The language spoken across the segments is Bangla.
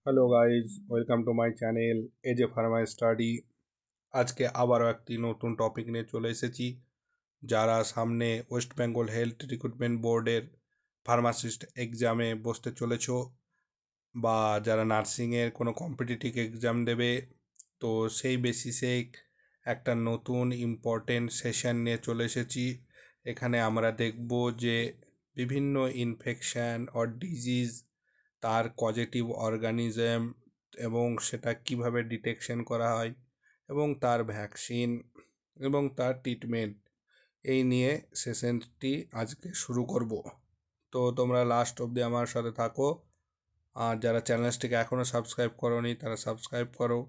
Hello guys, welcome to my channel as a Pharma study. আজকে আবারও একটি নতুন টপিক নিয়ে চলে এসেছি। যারা সামনে ওয়েস্ট বেঙ্গল হেলথ রিক্রুটমেন্ট বোর্ডের ফার্মাসিস্ট এক্সামে বসতে চলেছ, বা যারা নার্সিংয়ের কোনো কম্পিটিটিভ এক্সাম দেবে, তো সেই বেসিসে একটা নতুন ইম্পর্টেন্ট সেশন নিয়ে চলে এসেছি। এখানে আমরা দেখব যে বিভিন্ন ইনফেকশান অর ডিজিজ, তার কজেটিভ অর্গানিজম এবং সেটা কিভাবে ডিটেকশন করা হয়, এবং তার ভ্যাকসিন এবং তার ট্রিটমেন্ট, এই নিয়ে সেশনটি আজকে শুরু করব। তো তোমরা লাস্ট অবধি আমার সাথে থাকো, আর যারা চ্যানেলটিকে এখনও সাবস্ক্রাইব করোনি তারা সাবস্ক্রাইব করো,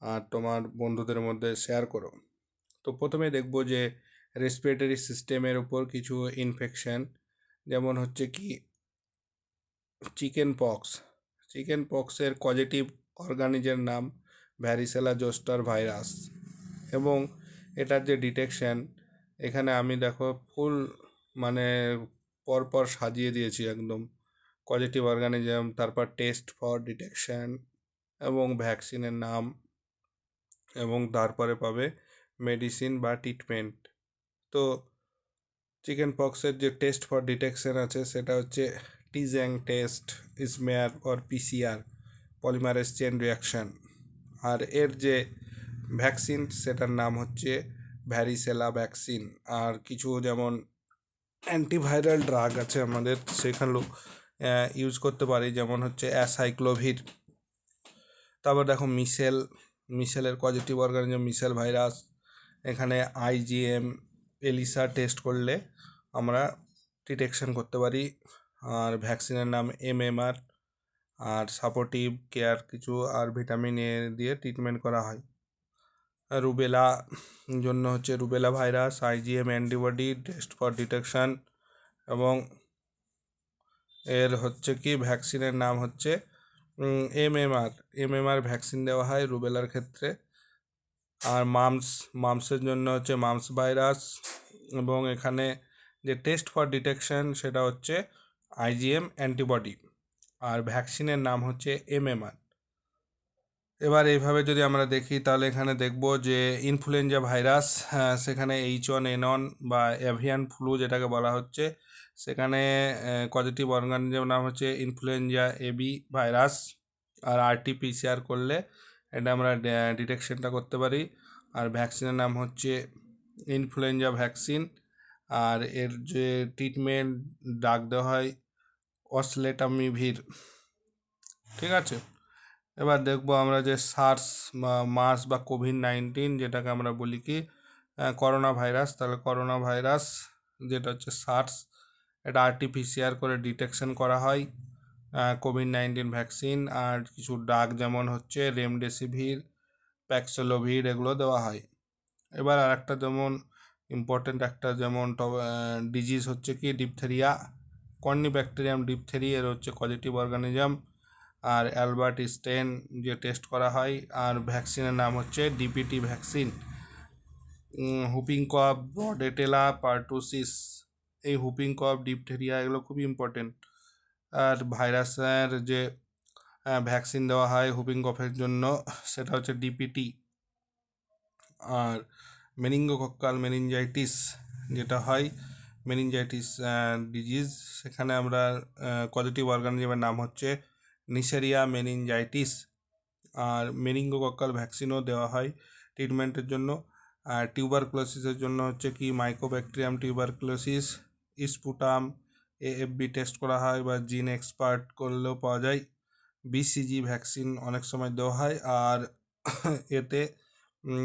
আর তোমার বন্ধুদের মধ্যে শেয়ার করো। তো প্রথমে দেখব যে রেসপিরেটরি সিস্টেমের উপর কিছু ইনফেকশন, যেমন হচ্ছে কি চিকেন পক্সের কজেটিভ অর্গানিজের নাম ভ্যারিসেলা জোস্টার ভাইরাস, এবং এটার যে ডিটেকশন, এখানে আমি দেখো ফুল মানে পরপর সাজিয়ে দিয়েছি একদম পজিটিভ অর্গানিজম, তারপর টেস্ট ফর ডিটেকশন এবং ভ্যাকসিনের নাম, এবং তারপরে পাবে মেডিসিন বা ট্রিটমেন্ট। তো চিকেন পক্সের যে টেস্ট ফর ডিটেকশন আছে সেটা হচ্ছে Tzanck test, smear or PCR, polymerase chain reaction. আর এর যে ভ্যাকসিন সেটার নাম হচ্ছে ভ্যারিসেলা ভ্যাকসিন। আর কিছু যেমন অ্যান্টিভাইরাল ড্রাগ আছে আমাদের, সেখানেও ইউজ করতে পারি, যেমন হচ্ছে অ্যাসাইক্লোভির। তারপর দেখো মিশেলের পজিটিভ অর্গানিজম মিশেল ভাইরাস, এখানে আইজিএম এলিসা টেস্ট করলে আমরা ডিটেকশন করতে পারি। আর ভ্যাকসিনের নাম এমএমআর, আর সাপোর্টিভ কেয়ার কিছু আর ভিটামিন এ দিয়ে ট্রিটমেন্ট করা হয়। রুবেলা জন্য হচ্ছে rubella virus, IgM antibody test for detection, এবং এর হচ্ছে কি ভ্যাকসিনের নাম হচ্ছে এমএমআর ভ্যাকসিন দেওয়া হয় রুবেলার ক্ষেত্রে। আর মামসের জন্য হচ্ছে মামস ভাইরাস, এবং এখানে যে টেস্ট ফর ডিটেকশন সেটা হচ্ছে আইজিএম অ্যান্টিবডি, আর ভ্যাকসিনের নাম হচ্ছে এমএমআর। এবার এইভাবে যদি আমরা দেখি তাহলে এখানে দেখব যে ইনফ্লুয়েঞ্জা ভাইরাস, সেখানে H1N1 বা এভিয়ান ফ্লু যেটাকে বলা হচ্ছে, সেখানে পজিটিভ অর্গানিজম নাম হচ্ছে ইনফ্লুয়েঞ্জা এবি ভাইরাস। আর আরটিপিসিআর করলে এটা আমরা ডিটেকশনটা করতে পারি। আর ভ্যাকসিনের নাম হচ্ছে ইনফ্লুয়েঞ্জা ভ্যাকসিন, আর এর যে ট্রিটমেন্ট ডাক দেওয়া হয় অসলেটামিভির। ঠিক আছে, এবার দেখব আমরা যে সার্স বা মার্স বা কোভিড-19 যেটাকে আমরা বলি কি করোনা ভাইরাস, তাহলে করোনা ভাইরাস যেটা হচ্ছে সার্স, এটা আরটিপিসিআর করে ডিটেকশন করা হয়। কোভিড-19 ভ্যাকসিন আর কিছু ড্রাগ যেমন হচ্ছে রেমডেসিভির, প্যাক্সলোভির, এগুলো দেওয়া হয়। এবার আর একটা যেমন ইম্পর্টেন্ট একটা যেমন ডিজিজ হচ্ছে কি ডিপথেরিয়া, কর্নিব্যাকটেরিয়াম ডিপথেরি, এর হচ্ছে পজিটিভ অর্গানিজম, আর অ্যালবার্ট স্টেন যে টেস্ট করা হয়। আর ভ্যাকসিনের নাম হচ্ছে ডিপিটি ভ্যাকসিন। হুপিং কফ, ব্রডেটেলা পার্টুসিস, এই হুপিং কফ, ডিপথেরিয়া, এগুলো খুবই ইম্পর্টেন্ট। আর ভাইরাসের যে ভ্যাকসিন দেওয়া হয় হুপিং কফের জন্য সেটা হচ্ছে ডিপিটি। আর মেনিঙ্গোকক্কাল মেনিনজাইটিস যেটা হয়, মেনিনজাইটিস ডিজিজ, সেখানে আমরা পজিটিভ অর্গানিজমের নাম হচ্ছে নিসেরিয়া মেনিনজাইটিস। আর মেনিঙ্গোকক্কাল ভ্যাকসিনও দেওয়া হয় ট্রিটমেন্টের জন্য। আর টিউবারকুলোসিসের জন্য হচ্ছে কি Mycobacterium tuberculosis, sputum AFB test করা হয়, বা জিন এক্সপার্ট করলেও পাওয়া যায়। বিসিজি ভ্যাকসিন অনেক সময় দেওয়া হয়। আর এতে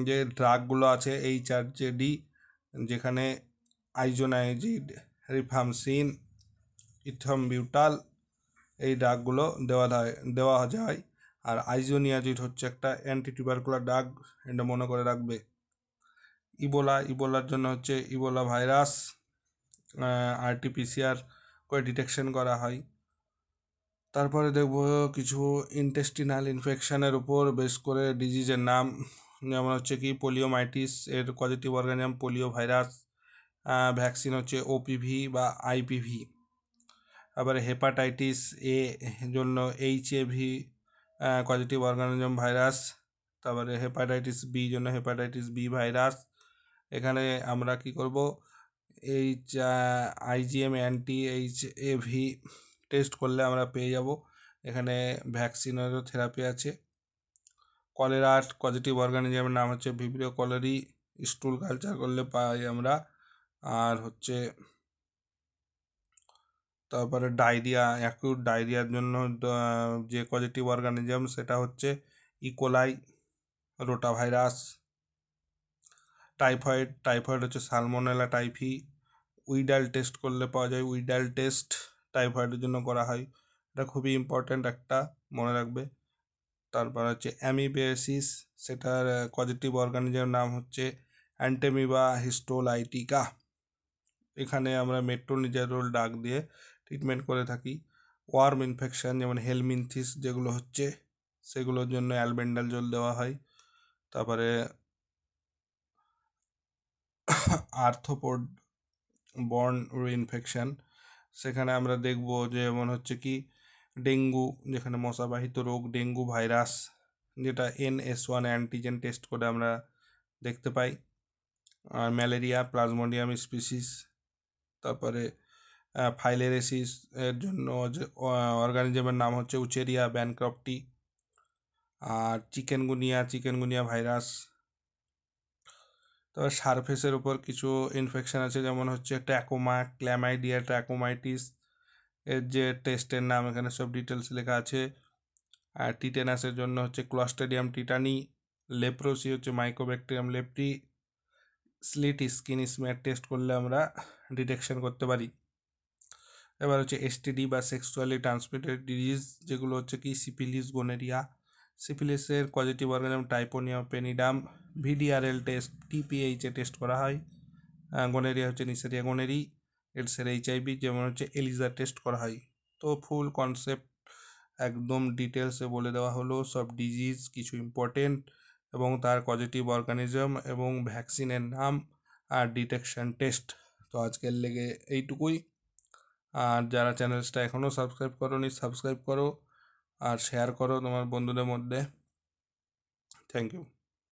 যে ড্রাগগুলো আছে HRJD, যেখানে আইজোনাইজিড, রিফামসিন, ইথম্বিউটাল, এই ড্রাগগুলো দেওয়া যায়। আর আইজোনিয়াজিড হচ্ছে একটা অ্যান্টিটিউবারকুলার ড্রাগ, এটা মনে করে রাখবে। ইবোলার জন্য হচ্ছে ইবোলা ভাইরাস, আরটিপিসিআর করে ডিটেকশন করা হয়। তারপরে দেখব কিছু ইন্টেস্টিনাল ইনফেকশনের উপর বেস করে ডিজিজের নাম, যেমন হচ্ছে কি পোলিওমাইটিস, এর positive organism polio virus, vaccine হচ্ছে ওপিভি বা আইপিভি। আবার হেপাটাইটিস এ জন্য HAV পজিটিভ অর্গানিজম ভাইরাস। তারপরে হেপাটাইটিস বি জন্য হেপাটাইটিস বি ভাইরাস। এখানে আমরা কি করব, আইজিএম অ্যান্টি এইচএভি টেস্ট করলে আমরা পেয়ে যাব। এখানে ভ্যাকসিনেরও থেরাপি আছে। কলেরার পজিটিভ অর্গানিজমের নাম হচ্ছে ভিব্রিও কলেরি, স্টুল কালচার করলে পাই আমরা। আর হচ্ছে তারপরে ডায়রিয়া, অ্যাকিউট ডায়রিয়ার জন্য যে পজিটিভ অর্গানিজম সেটা হচ্ছে ইকোলাই, রোটা ভাইরাস। টাইফয়েড হচ্ছে সালমোনেলা টাইফি। উইডাল টেস্ট করলে পাওয়া যায়, উইডাল টেস্ট টাইফয়েডের জন্য করা হয়, এটা খুবই ইম্পর্ট্যান্ট একটা, মনে রাখবে। তারপর হচ্ছে অ্যামিবিয়াসিস, সেটার পজিটিভ অর্গানিজমের নাম হচ্ছে অ্যান্টেমিবা হিস্টোলাইটিকা। এখানে আমরা মেট্রোনিজারোল ডাক দিয়ে ট্রিটমেন্ট করে থাকি। ওয়ার্ম ইনফেকশন যেমন হেলমিনথিস যেগুলো হচ্ছে সেগুলোর জন্য অ্যালবেন্ডাজোল দেওয়া হয়। তারপরে আর্থ্রোপড বর্ন ইনফেকশন, সেখানে আমরা দেখব যেমন হচ্ছে কি ডেঙ্গু, যেখানে মশাবাহিত রোগ ডেঙ্গু ভাইরাস, যেটা NS1 অ্যান্টিজেন টেস্ট করে আমরা দেখতে পাই। আর ম্যালেরিয়া প্লাজমোডিয়াম স্পিসিস। তারপরে ফাইলেরেসিস এর জন্য যে অর্গানিজমের নাম হচ্ছে উচেরিয়া ব্যানক্রপ্টি। আর চিকেনগুনিয়া ভাইরাস। তবে সারফেসের উপর কিছু ইনফেকশন আছে, যেমন হচ্ছে ট্র্যাকোমা, ক্ল্যামাইডিয়া, ট্র্যাকোমাইটিস এর যে টেস্টের নাম এখানে সব ডিটেলস লেখা আছে। আর টিটেনাসের জন্য হচ্ছে ক্লস্ট্রিডিয়াম টিটানি। লেপ্রোসি হচ্ছে Mycobacterium leprae. Slit skin smear test করলে আমরা ডিটেকশন করতে পারি। এবার হচ্ছে STD বা সেক্সুয়ালি ট্রান্সমিটেড ডিজিজ, যেগুলো হচ্ছে কি সিফিলিস, গোনেরিয়া। সিফিলিসের positive organism treponema pallidum. VDRL test TPH A test করা হয়। গোনেরিয়া হচ্ছে নিসেরিয়া গোনেরি। এডসের HIV যেমন হচ্ছে এলিজা টেস্ট করা হয়। তো ফুল কনসেপ্ট একদম ডিটেলসে বলে দেওয়া হলো, সব ডিজিজ, কিছু ইম্পর্টেন্ট এবং তার পজিটিভ অর্গানিজম এবং ভ্যাকসিনের নাম আর ডিটেকশন টেস্ট। তো আজকের লেগে এইটুকুই। আর যারা চ্যানেলটা এখনও সাবস্ক্রাইব করোনি সাবস্ক্রাইব করো আর শেয়ার করো তোমার বন্ধুদের মধ্যে। Thank you.